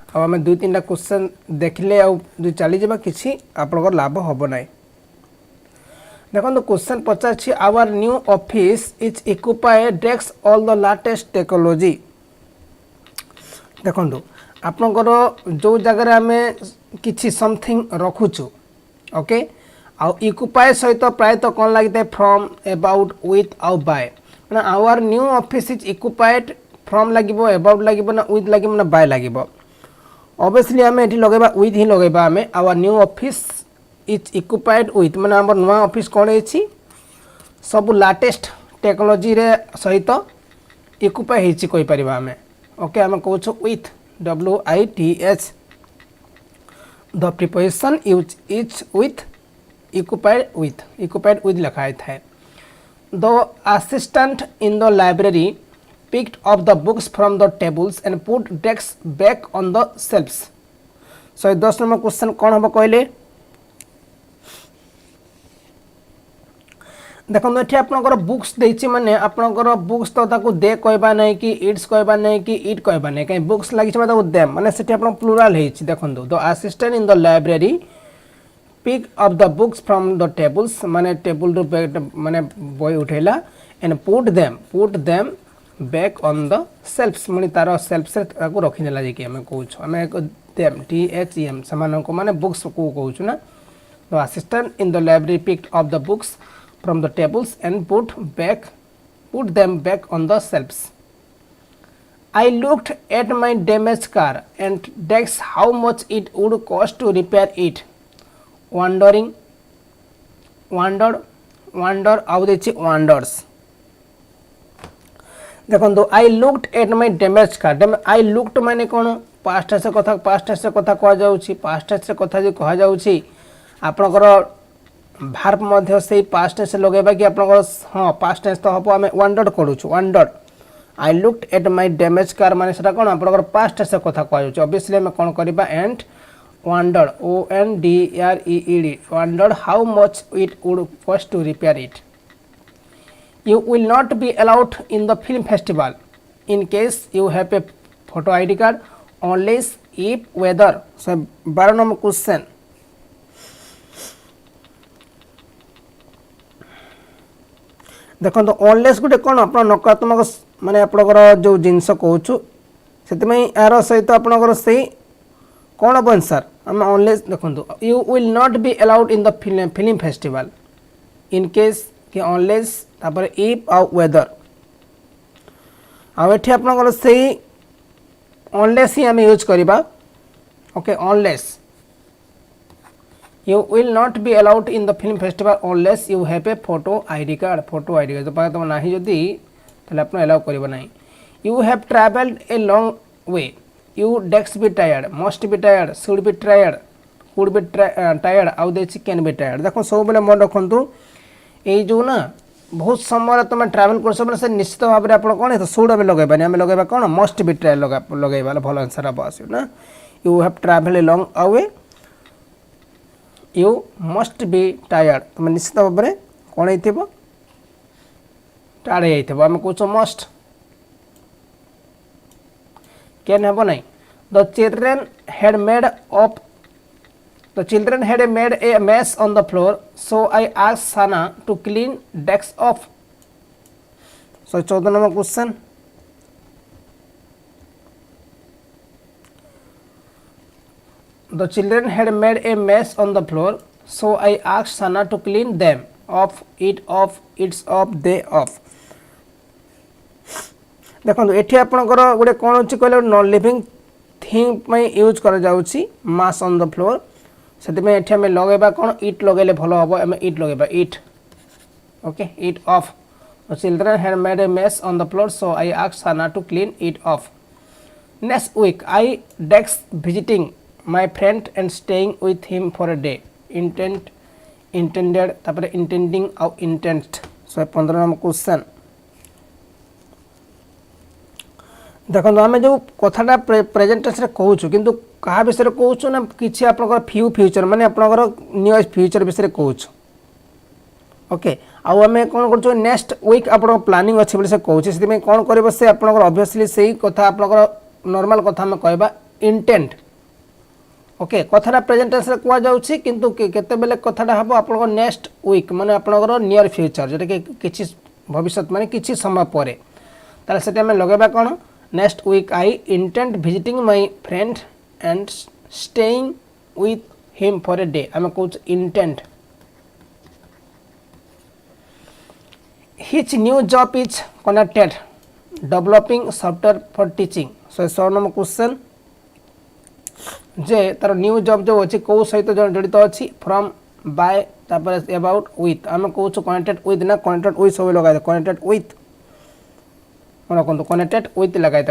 अब आम 2-3टा क्वेश्चन देखले आउ चली जावा किसी आपनकर लाभ होबो नाही। देखो क्वेश्चन पचार our new office is equipped desk all the latest technology. देखो आपनकर जो जगह आम किसी समथिंग रखुचु ओके आउ इक्विपाइड सहित प्रायतः कौन लगी फ्रॉम अबाउट विथ आउ बाय ना our new office is equipped from लगे अबाउट लगे ना विथ लगे ना बाय लगे ऑब्वियसली आम ये लगेबा विथ ही लगेबा आम our new office is equipped with माने आम नुआ ऑफिस कौन है सब लेटेस्ट टेक्नोलॉजी रे सहित इक्विपाई होई परिबा आम ओके आम कहूँ with WITH the preposition use is with equipped with लिखाई थाए। The assistant in the library picked up the books from the tables and put desks back on the shelves। so 10 number question कौन हम कहले देखो ये आपनकर books देछि माने आपनकर बुक्स तो ताको दे कहबा नहीं कि इट्स कहबा नहीं कि इट कहबा नहीं कहीं बुक्स लागि छै ताको देम माने सेठी आपन प्लुरल हेछि। देखो the assistant in the library pick up the books from the tables माने टेबल रो माने बॉय उठेला and put them back on the shelves माने तार सेल्फ से ताको रखि नेला जे कि हम कहू हम देम THEM समान को माने बुक्स को कहू ना। The assistant in the library picked up the books from the tables and put them back on the shelves। I looked at my damaged car and asked how much it would cost to repair it। wonder out देछि wonders। देखो I looked at my damaged car I looked माने कौन past से कथा कह जाउछि past से कथा जे कह जाउछि आपनकर भार्ब मध्य से पास्ट टेंस लगेबा कि आपनकर हां पास्ट टेंस तो हबो हमें वंडर्ड करूछु wondered. I looked at my damage car माने सेटा कोन आपनकर पास्ट टेंस कथा कहजो ऑब्वियसली हम कोन करबा and wondered ONDRED wondered how much it would cost to repair it. You will not be allowed in the film festival in case you have a photo ID card only if weather. So 12 number question देखो unless गोटे कौन आप नकारात्मक माने आपनकर जो जिनस कहूँ से यार सहित आपनकर से कौन हम आंसर आम ऑनलेस देखो you will not be allowed in the film festival in case कि ऑनलेस तापर इफ आउ वेदर आठी आपनकर से ऑनलेस ही आम यूज करबा okay Wanless you will not be allowed in the film festival unless you have a photo ID card तो पाए तुम नाही जदी तले अपन अलाउ करबो नाही। you have traveled a long way you desk be tired must be tired should be tired could be tired आउ देछि can be tired। देखो सब बेले मन रखंतु ए जो ना बहुत समय तुम ट्रैवल कर सब से निश्चित भाव में अपन कोन है तो शुड में लगेबानी हम लगेबा कोन मस्ट बी tired लगेबा भलो आंसर अब आसी ना। you have traveled a long way you must be tired तुम निश्चित भाव में कौन हो टायर्ड होम कौच मस्ट कैन हम ना। The children had made a mess on the floor so I asked Sana to clean desk off. So 14 number question The children had made a mess on the floor, so I asked Sana to clean them off, it off, it's off, they off। देखो ये आपंकर गोटे कौन अच्छी कहले non living thing में use कर जाउछि मास ऑन द फ्लोर से आम लगेबा कौन इट लगेले भल हम आम इट लगेबा it okay it off. Children had made a mess on the floor so I asked Sana to clean it off. Next week I desk visiting my friend and staying with him for a day intended तापर intending और intent। सो 15 number question देखो आम जो कथाटा present tense रे कहूँ किंतु कहा विषय कहूँ ना किसी आपनकर फ्यूचर माने आपनकर नियर फ्यूचर विषय कहूँ ओके आउ आम कौन कर नेक्स्ट वीक आप प्लानिंग अच्छे बोले से कहूँ से कौन कर से आपनकर ऑब्वियसली सही कथा आपनकर नॉर्मल कथा आम कहबा इंटेंट ओके कथाटा प्रेजेंट टेंस रे कुआ जाउछि किंतु केते बेले कथाटा हबो आपनको नेक्स्ट वीक माने आपनकर नियर फ्यूचर जेटा कि किछि भविष्य माने किछि समय परे ताले सेटा में लगेबा कोन next week I intent visiting my friend and staying with him for a day आम कहूँ intent his new job is connected developing software for teaching so 100 number question जे तार न्यू जॉब जो अच्छी कौ सहित जड़ित अच्छी फ्रॉम बाय तापर अबाउट विथ आम कहूँ कनेक्टेड विथ ना कनेक्टेड विथ सब लगा कनेक्टेड विथ रखु कनेक्टेड विथ लगाई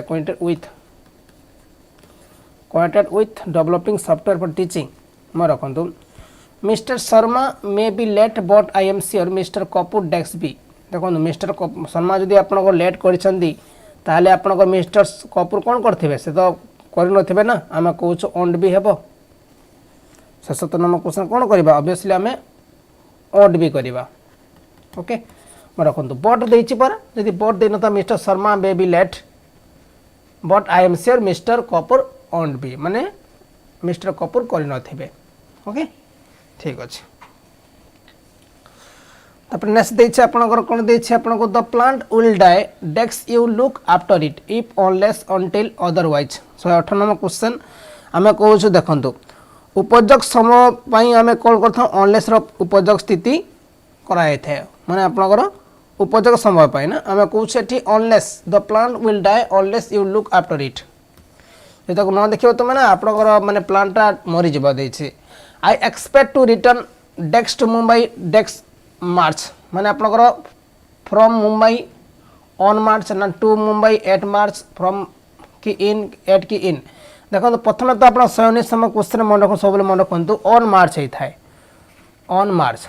connected with developing software for teaching मैं रखु mister Sharma may be late but I am sure mister Kapoor डेक्स बी देखो मिस्टर शर्मा जदि आपन लेट कर आपन मिस्टर कपूर कौन करते से तो कर ना आम कौच ओन्ड भी हे 67 नंबर क्वेश्चन कौन करवा ऑब्वियसली आम ओड भी करवा ओके मैं रखु बट देती पर जब बट दे ना mister Sharma may be late but I am sure mister Kapoor owned भी माने मिस्टर कपूर कर नथिबे ओके ठीक अच्छे तापर नेक्स्ट देछि आपनकर कोन देछि आपनको द प्लांट विल डाई डेक्स you look after it if unless until otherwise 118 number question आमे कहूछु देखंतु उपजक समय पई आमे कॉल करथौ अनलेस रो उपजक स्थिति कराय थे माने आपनकर उपजक समय पई ना आमे कहूछु एठी unless the plant will die unless you look after it जब तक न देखियो तो माने आपनकर माने प्लांटटा मरि जबा देछि I expect to return next to Mumbai next March माने आपनकर फ्रॉम मुंबई ऑन मार्च ना to Mumbai at March from की इन एट की इन देखो प्रथम तो आप 119 नंबर क्वेश्चन मन रख सब मन रखु ऑन मार्च होता है ऑन मार्च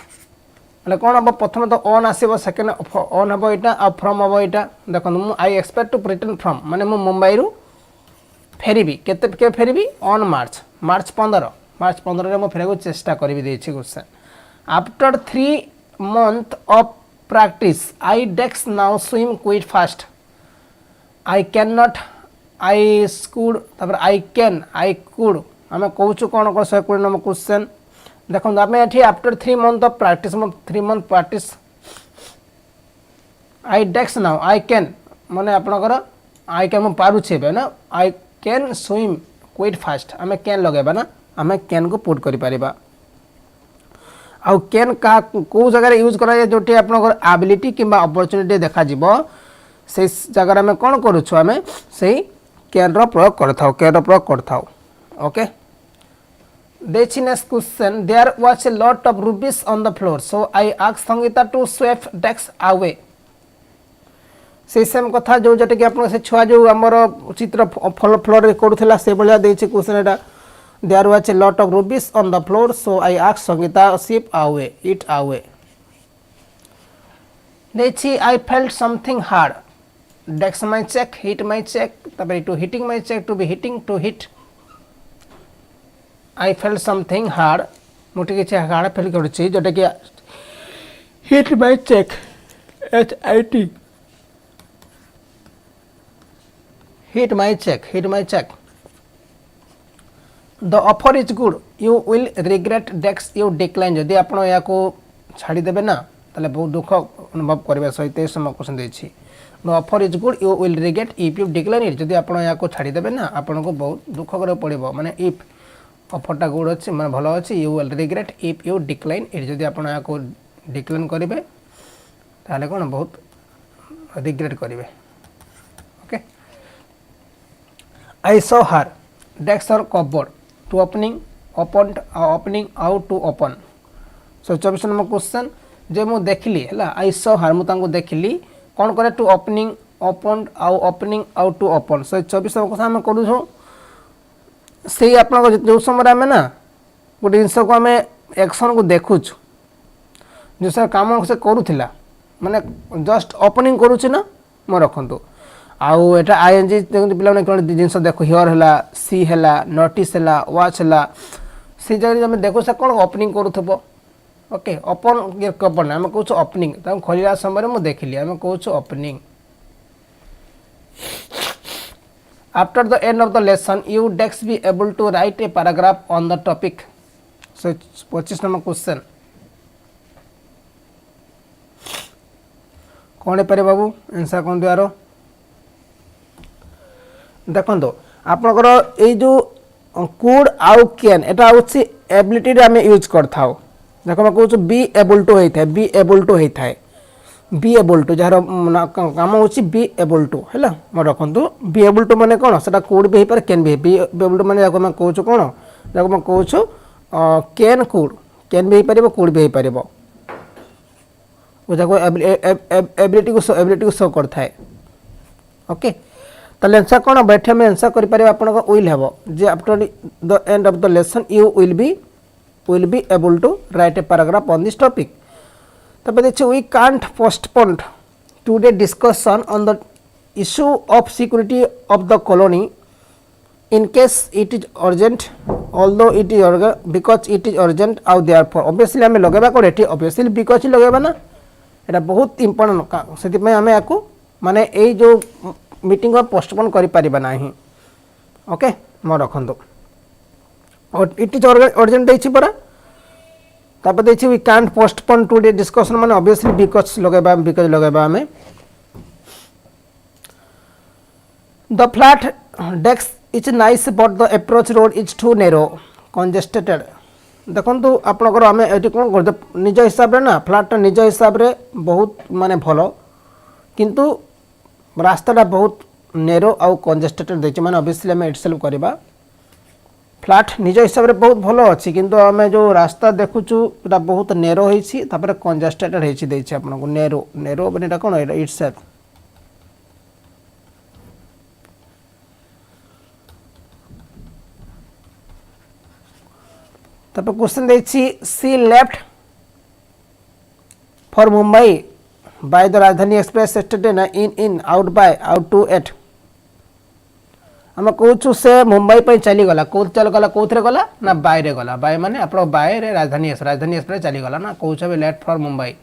माने कौन हम प्रथम तो ऑन आसो सेकेंड ऑन हम यहाँ आ फ्रॉम हम यहाँ देखो I expect to return from माने मु मुंबई रु फेरबी के फेरबी ऑन मार्च मार्च 15 में फेर चेष्टा करी question after 3 month of practice I decks now swim quite fast I cannot I could तापर I can I could आम कहूँ कौन 120 नंबर क्वेश्चन देखो आम ये after 3 month of practice 3 month practice I decks now I can माने आपनकर I can मु पारुछे ना I can swim quite fast आम can लगेबा ना आम can को पुट करि परिबा आउ कैन का को जगह यूज करा जोटी आपनकर एबिलिटी किंबा अपॉर्चुनिटी देखा जीवो से जगह में कौन करूछु आमे से कैन रो प्रयोग करथाउ कैन रो प्रयोग करथाउ ओके देछि next question there was a lot of rubies on the floor so I asked Sangeeta to sweep desk away से सेम कथा जो जटे कि आपन से छुआ जो हमर चित्र फ्लोर रे करूथला से बलिया देछि question Etah There was a lot of rubies on the floor, so I asked Sangeeta to sweep it away. Dechi, I felt something hard. Dex my check, hit my check. Tabari to hitting my check, to be hitting, to hit. I felt something hard. Muti kiche hard feel karuchi. Jota ki hit my check. H-I-T. Hit my check, hit my check. The offer is good you will regret dex you decline जदि आपण या को छाड़ी देबे ना ताले बहुत दुख अनुभव करबे सहित समय क्वेश्चन देछि the offer is good you will regret if you decline it जदि आपण या को छाड़ी देबे ना आपण को बहुत दुख करे पड़िबो माने if ऑफर टा गुड अछि माने भलो अछि you will regret if you decline it जदि आपण या को डिक्लाइन करिवे ताले कोन बहुत रिग्रेट करिवे okay I saw her decks are cupboard to opening opened opening out to open so 24 number question जे मु देखली हला आई सो हर मु तांको देखली कोन करे टू ओपनिंग ओपनड आउ opening out to open so 24 number question हम करू छो सेही आपन जो समय में ना गोटे जिनस को हमें एक्शन को देखु जो सर काम से करूथिला माने जस्ट ओपनिंग करू छी ना म रखंतु आउ एटा आईएनजी देखो पिला ने कोन जिंस देखो हियर हला सी हला नोटिस हला वाच हला सी जगह हम देखो से कोन ओपनिंग करूथबो ओके ओपन ये कपन हम कहू ओपनिंग त खोलिला समय मु देखली हम कहू opening after the end of the lesson you next be able to write a paragraph on the topic. So 25 number question कौन पारे बाबू आंसर कौन द्वार देखो आपनकर ये जो कुड आउ कैन एटा होछि एबिलिटी रे हमें यूज करथाओ देखो मैं कहूँ बी एबल टू होता है बी एबल टू होता है बी एबल टू जार काम होछि बी एबल टू है मैं रखु बी एबल टू माने कौन से कुड भी हो कैन भी बी एबल टू माने मैं कहूँ कौन देखो मैं कहूँ कैन भी हो पार कुड भी हो पार एबिलिटी को शो करता है ओके तो आंसर कौन बैठे में आंसर करें आप विल हेब जे after the end of the lesson you will be able to write a paragraph on this topic तब देखिए we can't postpone today discussion on the issue of security of the colony in case it is urgent although it is because it is urgent आउ therefore obviously आम लगेबा कोन एठी obviously because he लगेबा ना एटा बहुत important से आम या माने ए जो मीटिंग को पोस्टपोन करि परिबा नाही ओके म रखंदो और इट इज अर्जेंट देछि परा तापर देछि we can't postpone today discussion माने ऑब्वियसली बिकॉज लगेबा हमें the flat desk is nice but the approach road is too narrow congested देखो आपनकर आम ये कौन कर निज हिसाब रे ना फ्लैट निज हिसाब रे बहुत माने भलो किंतु रास्ताटा बहुत नेरो आउ कंजेस्टेड देछि माने ऑब्वियसली आम इटसेल्फ करबा फ्लैट निज हिसाब रे बहुत भलो अछि किंतु आम जो रास्ता देखुछु एटा बहुत नेरो होइछि तापर कंजेस्टेड होइछि देछि आपनको नेरो माने एटा कोन इटसेल्फ तब क्वेश्चन देखिए she left for Mumbai by the Rajdhani express yesterday ना in out by out to at आम कहूँ से मुंबई पे चली गला चल गला कौन गला ना बाय रे गला बाय माने आप बाय रे राजधानी एक्सप्रेस चली गला ना कहूँ लेफ्ट फॉर मुंबई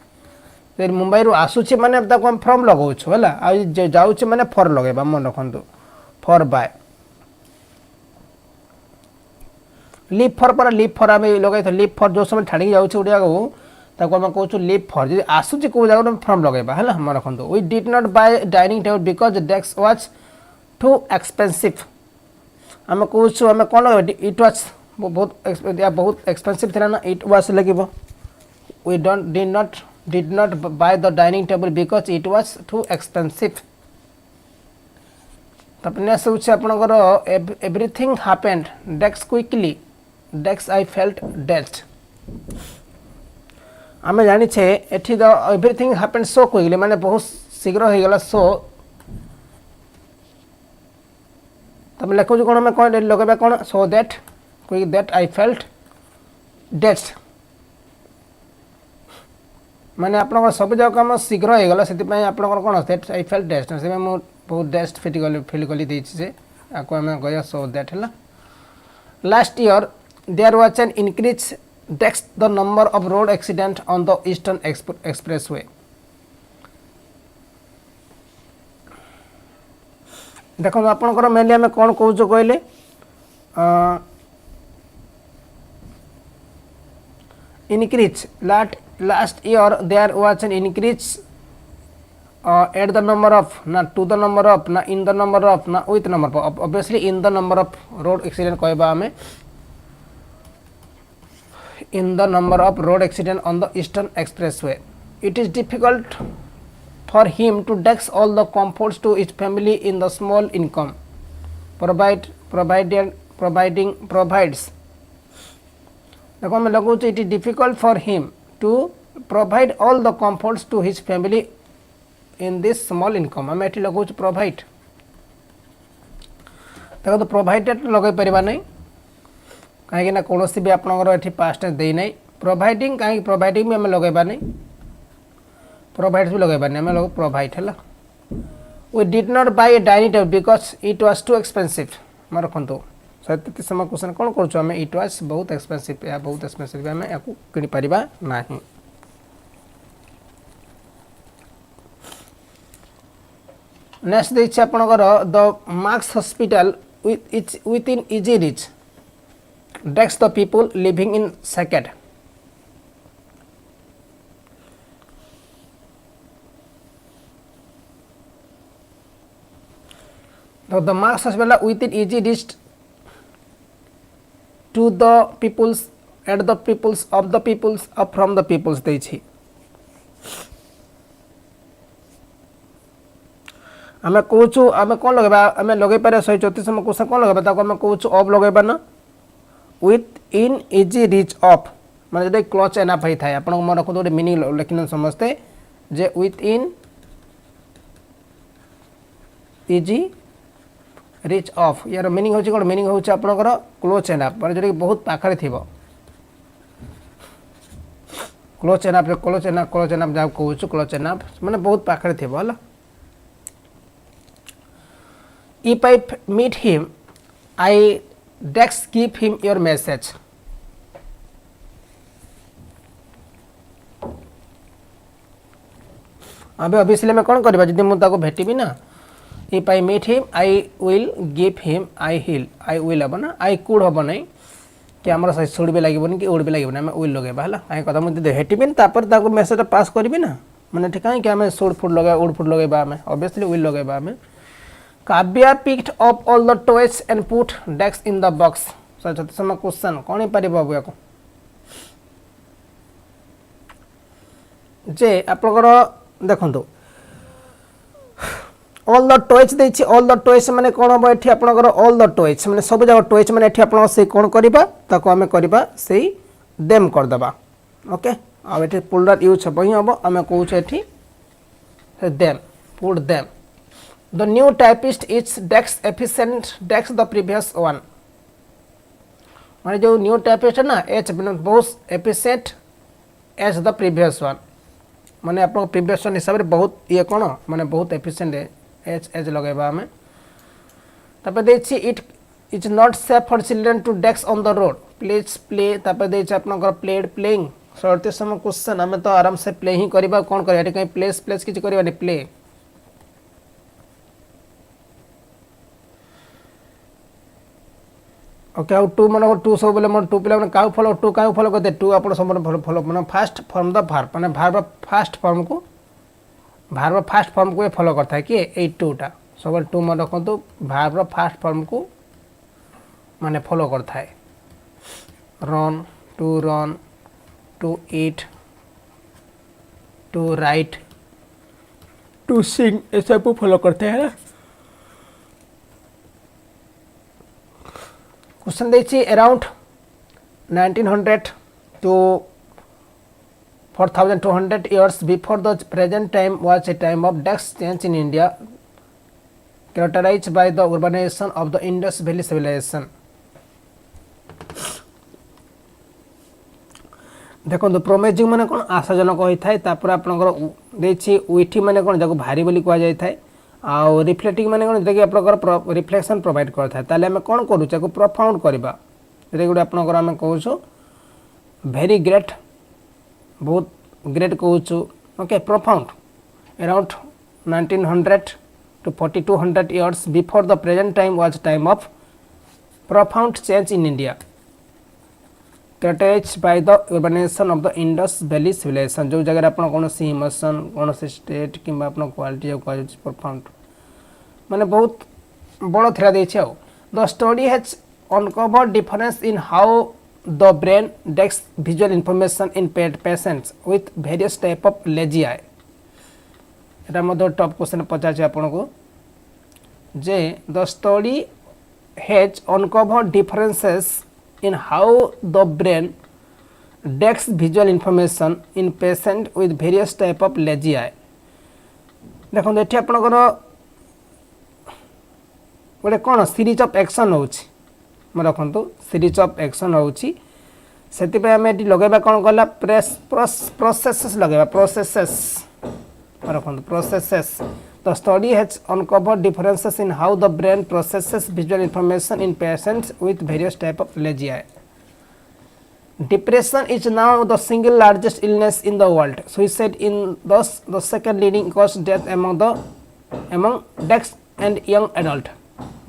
फिर मुंबई रू आसूची माने हम फ्रॉम लगाऊँ है जाऊँ माने फॉर लगेबा मन रखु फॉर बाय लीव फॉर आम लगे लीव फॉर जो समय छाड़ी जाऊँ ओडिया को आम कहूँ लीव फॉर जी आसूची कौ जगह फॉर्म लगेबा है मन रखु we did not buy dining table because desk was too expensive आम कहूँ आम कौन लगे इट वाज बहुत एक्सपेंसिव थी ना इट वाज लगे we did not buy the dining table because it was too expensive next हूँ आपंकर everything happened desk quickly desk I felt dazed आम जाचे एठी एवरीथिंग हैपेंड सो क्विकली माने बहुत शीघ्र हो गला सो तब लिखु कौन मैं कौन लगेबा कौन so that quick that I felt dazed माने आपन सब जगह काम शीघ्र हो गला से आपन कौन दैट आई फेल्ट डेस्ट से मैं बहुत डेस्ट फील कली देछि से आको हमें गया सो दैट है last year there was an increase desk the number of road accident on the eastern expressway देखो आपनकर मेनली आम कौन कहूँ कहले increase last year there was an increase at the number of na to the number of na in the number of na with number of obviously in the number of road accident कहबा हमें in the number of road accident on the eastern expressway it is difficult for him to desk all the comforts to his family in the small income provides देखो मैं लगू it is difficult for him to provide all the comforts to his family in this small income आम ये लगुच provide देखो तो provided लगे पारा नहीं कहीं कौन भी आपंकर पास्ट दे ना प्रोवाइडिंग कहीं प्रोवाइडिंग भी आम लगेबा नहीं प्रोवाइड भी लगेबा नहीं आम लोग प्रोवाइड है we did not buy a dining table because it was too expensive मैं रखु 133 समय क्वेश्चन कौन करें इट वाज बहुत एक्सपेंसिव या बहुत एक्सपेंसिव आम या कि पारिबा नहीं नेक्स्ट देखिए आपनकर the Max hospital within easy reach डेक्स the people living in second. तो the Max hospital within easy reach to the peoples at the peoples of the peoples up from the peoples देखिए आम कौचु आम कौन लगेबा आम लगे पारे 134 में क्वेश्चन कौन लगेबा ताको आम कौचु ऑफ लगेबा ना with in easy reach of माने जे क्लोज एनाफ होई थाए आपन मन रखो गोटे मीनिंग लिखिन समस्ते जे within easy reach of यार मीनिंग होची कोन मीनिंग होची आपनकर क्लोज एनाफ माने जे बहुत पाखरे थिबो क्लोज एनाफ जा कहूछु क्लोज एनाफ माने बहुत पाखरे थिबो हला। If I meet him, I Dex give him your message. अबे ऑब्वियसली मैं कौन करबा जदि मु ताको भेटिबी ना if I meet him I will give him I will अब ना आई कुड हब नै कि हमर सही सुड भी लागबोनी कि उड भी लागबोनी हम विल लगेबा हला आई कथा मु भेटिबी तापर ताको मैसेज पास करबी ना माने ठीक है कि हम सुड फुड लगे उड फुड लगेबा हम ऑब्वियसली विल लगेबा हम। Kavya picked up all the toys and put Dex in the box. So छत्तीसवां क्वेश्चन कौन ही पारे बाबू याको जे आपनकर देखंतु ऑल द टॉयज देछि ऑल द टॉयज माने कोन हो एठी आपनकर ऑल द टॉयज माने सब जगह टॉयज माने एठी आपन से कोन करबा ताको हमें करबा सेही देम कर दबा ओके आ एठी पुलर यूज हबो ही हबो हमें कहू छ एठी them put them. The new typist is Dex efficient Dex the previous one माने जो न्यू टाइपिस्ट है ना एच बहुत efficient as the previous one माने आपन प्रीवियस वन हिसाब रे बहुत ये कोन माने बहुत एफिशिएंट है एच एज लगेबा हमें तब देछि it is not safe for children to डेक्स on the road please play तब देछि आपन घर प्लेड प्लेइंग 37 क्वेश्चन हमें तो आराम से प्ले ही करबा कोन करबा एठी कहीं प्लेस प्लेस किछ करबा नै प्ले ओके आउ टू मन टू सब बोले मन टू पिला मन काउ फॉलो टू काउ फॉलो करते टू आपण सब फॉलो मन फास्ट फॉर्म द वर्ब माने वर्ब फास्ट फॉर्म को फॉलो करता है कि ए टू टा सब टू मन रखंतु वर्ब फास्ट फॉर्म को माने फॉलो करता है run to eat to write to sing ये सब फॉलो करते हैं ना। क्वेश्चन देखिए around 1900 to 4200 years before the present time was a time of dex change in India characterized by the urbanization of the Indus Valley civilization। देखो प्रोमेजिंग माने कोन आशाजनक होई थाए तापर आपनकर देछि उइठी माने कोन जाको भारी बोली कहै जाय थाए आ रिफ्लेक्टिंग माने कोन देखि आपनकर रिफ्लेक्शन प्रोवाइड करथा ताले हम कोन करू चाको प्रोफाउंड करबा रे गुड आपनकर हम कहूछु वेरी ग्रेट बहुत ग्रेट कहूछु okay profound around 1900 to 4200 years before the present time was time of profound change in India characterized by the urbanization of the Indus Valley civilization। जो जगह आपन कोन सी इमोशन कोन सी स्टेट किबा आपन quality जो कहै छै profound माने बहुत बड़ थरा दै छै। The study has uncovered difference in how the brain डेक्स visual information in patients with various type of lazy eye एटा मदर टॉप क्वेश्चन पचा छै आपन को जे the study has uncovered differences in how the brain decks visual information in patient with various type of lazy eye। देखो एठी आपनकर गोटे कोन सीरीज ऑफ एक्शन होछि म रखंतु सीरीज ऑफ एक्शन होछि सेति पे हम एठी लगेबा कोन गला प्रोसेसेस लगेबा प्रोसेसेस रखंतु processes. The study has uncovered differences in how the brain processes visual information in patients with various type of lazy eye। Depression is now the single largest illness in the world. Suicide in the second leading cause death among the among decks and young adult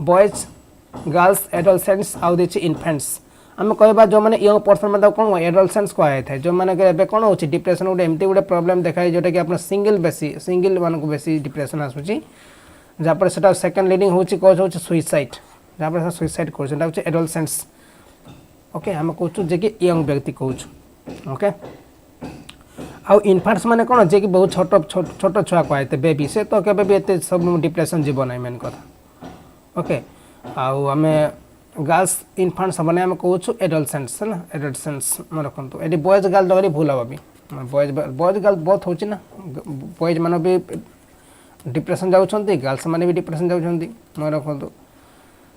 boys girls adolescents आउ देखिए इनफेंट्स आम कहवा जो मैंने young person मतलब कौन adolescents कहई था जो मैंने कौन हो डिप्रेशन गोटे एमती गोटे प्रोब्लेम देखाई जोटा कि आप सिंगल मान को बेसी डिप्रेशन आसूँ जहाँपर से सेकेंड लीडिंग हूँ कज हूँ सुइसाइड जहाँपर सुइसाइड कर एडोलसेंट्स ओके आम कहूँ जे कि यंग व्यक्ति कहूँ ओके आउ इनफांट्स माने कौन जे कि बहुत छोट छुआ कहते बेबी से तो केबे भी एते सब डिप्रेशन जीव ना मेन कथा ओके आउ आम गर्ल्स इनफांट्स मैंने आम कहूँ एडोलसेंट्स है ना एडोलसेंट्स मैं रखु ये बॉयज गर्ल दरी भूल हम भी बॉयज गर्ल बहुत होची ना बॉयज मान भी डिप्रेशन जाउछंती गर्ल्स माने भी डिप्रेशन जाउछंती मैं रखु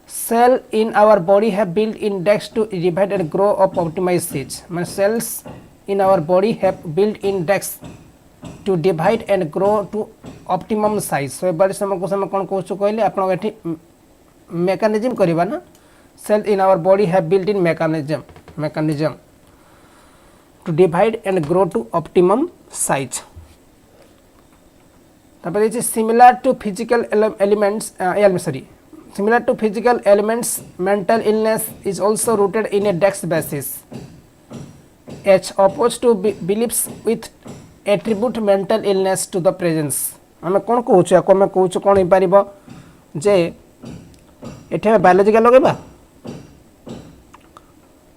cell in our body have built in डेक्स to divide and grow up optimise size मैं cells in our body have built in डेक्स to divide and grow to optimum size so बार समय को समय कौन कहूँ कहले आप मेकानिज्म करवा ना cell in our body have built in mechanism to divide and grow to optimum size similar to physical elements similar to physical elements mental illness is also rooted in a dex basis as opposed to beliefs with attribute mental illness to the presence आम कौन कहूँ आम कहूँ कौन हो पार जे ये biological लगेगा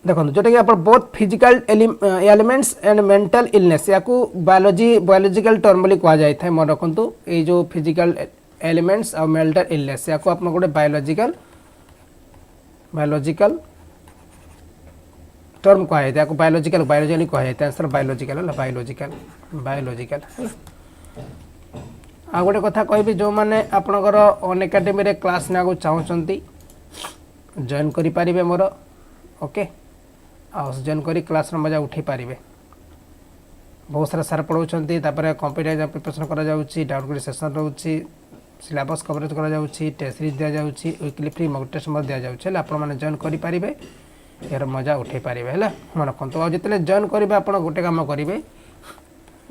देखो जोटा कि आप both physical elements and mental illness या बायोलॉजिकल टर्म बोली कह जाए था मन रखु ये जो फिजिकल एलिमेंट्स और मेंटल इलनेस या आप गोटे बायोलॉजिकल टर्म कह जाए बायोलॉजिकल कह जाए आंसर बायोलॉजिकल बायोलॉजिकल आ गोटे कथा कहि जो मैंने आपणकर अनएकाडेमी क्लास ना चाहते जॉइन करें मोर ओके जॉइन कर क्लास मजा उठे पारे बहुत सारा सार पढ़ाऊँच कंप्यूटर प्रिपरेशन कर सेसन रोचे सिलेबस कवरेज करा टेस्ट सीरीज दि जाऊँगी वीकली फ्री मॉक टेस्ट दि जाऊँगी आप जॉइन करेंगे यार मजा उठे पारे है मन रखु और जिते जॉइन करेंगे आप गोटे कम करेंगे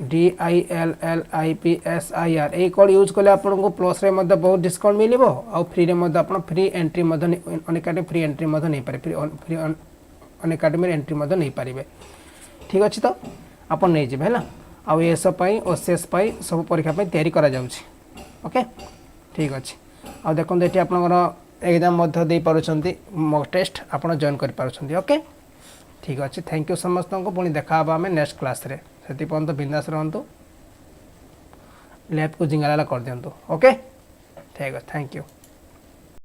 DILLIPSIR ये कोड यूज कले आपको प्लस रे बहुत डिस्काउंट मिल आ फ्री आप free entry Unacademy free entry नहीं पारे फ्री अनएकाडेमी एंट्री नहीं पारे ठीक अच्छे तो आप नहीं जाए है आउ ASO OCS सब परीक्षा तैयारी करा जाउछि ओके ठीक अच्छे आ देखो ये आप एग्जाम दे पार्टी मॉक टेस्ट आप जॉइन कर पार्टी ओके ठीक अच्छे थैंक यू समस्त को पुणी देखा आम नेक्स्ट क्लास रे से पर्यंत बिंदास रहतु लैब को जिंगाला कर दिंतु ओके ठीक है थैंक यू।